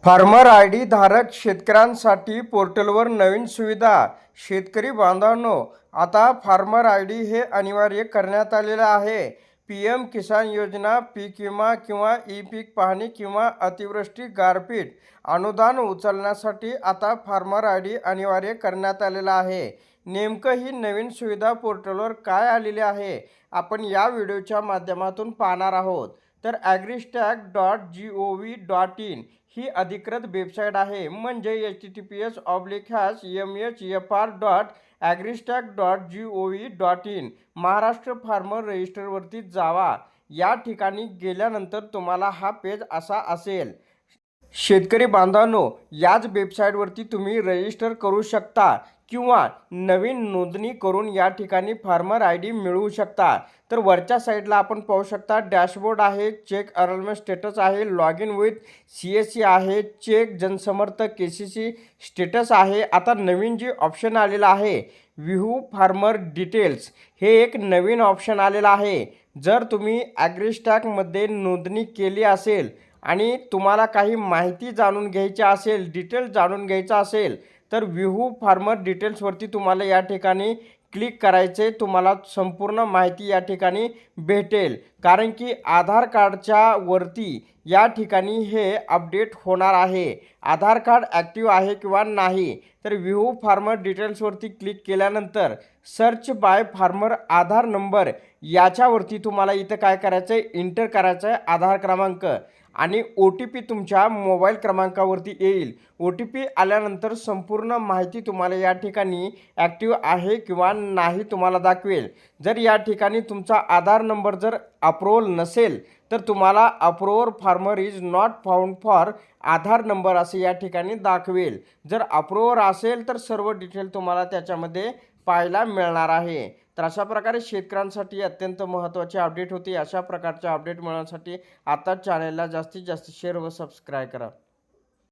Farmer ID धारक शेतकऱ्यांसाठी पोर्टलवर नवीन सुविधा. शेतकरी बांधवांनो, आता फार्मर आयडी हे अनिवार्य करण्यात आलेलं आहे. PM किसान योजना, पीक विमा किंवा ई पीक पाहणी किंवा अतिवृष्टी गारपीट अनुदान उचलण्यासाठी आता फार्मर आयडी अनिवार्य करण्यात आलेलं आहे. नेमकं ही नवीन सुविधा पोर्टलवर काय आलेली आहे, आपण या व्हिडिओच्या माध्यमातून पाहणार आहोत. तर agristack.gov.in ही अधिकृत वेबसाईट आहे. म्हणजे https://mhfr.agristack.gov.in महाराष्ट्र फार्मर रजिस्टरवरती जावा. या ठिकाणी गेल्यानंतर तुम्हाला हा पेज असा असेल. शेतकरी बांधवांनो, याच वेबसाईटवरती तुम्ही रजिस्टर करू शकता किंवा नवीन नोंदणी करून या ठिकाणी फार्मर आयडी मिळवू शकता. तर वरच्या साईडला आपण पाहू शकता डॅशबोर्ड आहे, चेक अरेंजमेंट स्टेटस आहे, लॉग इन विथ CSC आहे, चेक जनसमर्थ KCC स्टेटस आहे. आता नवीन जी ऑप्शन आलेला आहे व्ह्यू फार्मर डिटेल्स, हे एक नवीन ऑप्शन आलेलं आहे. जर तुम्ही ॲग्रिस्टॅकमध्ये नोंदणी केली असेल आणि तुम्हाला काही माहिती जाणून घ्यायची असेल, डिटेल्स जाणून घ्यायचा असेल, तर व्ह्यू फार्मर डिटेल्सवरती तुम्हाला या ठिकाणी क्लिक करायचे. तुम्हाला संपूर्ण माहिती या ठिकाणी भेटेल. कारण की आधार कार्डच्या वरती या ठिकाणी हे अपडेट होणार आहे. आधार कार्ड ॲक्टिव्ह आहे किंवा नाही. तर व्ह्यू फार्मर डिटेल्सवरती क्लिक केल्यानंतर search by farmer Aadhaar number याच्यावरती तुम्हाला इथं काय करायचं आहे, इंटर करायचं आहे आधार क्रमांक आणि OTP तुमच्या मोबाईल क्रमांकावरती येईल. OTP आल्यानंतर संपूर्ण माहिती तुम्हाला या ठिकाणी ॲक्टिव्ह आहे किंवा नाही तुम्हाला दाखवेल. जर या ठिकाणी तुमचा आधार नंबर जर अप्रूव्हल नसेल तर तुम्हाला approver farmer is not found for Aadhaar number असे या ठिकाणी दाखवेल. जर अप्रूव्हर असेल तर सर्व डिटेल तुम्हाला त्याच्यामध्ये पाहायला मिळणार आहे. तर अशा प्रकारे शेतकऱ्यांसाठी अत्यंत महत्त्वाची अपडेट होती. अशा प्रकारच्या अपडेट मिळवण्यासाठी आता चॅनलला जास्तीत जास्त शेअर व सबस्क्राईब करा.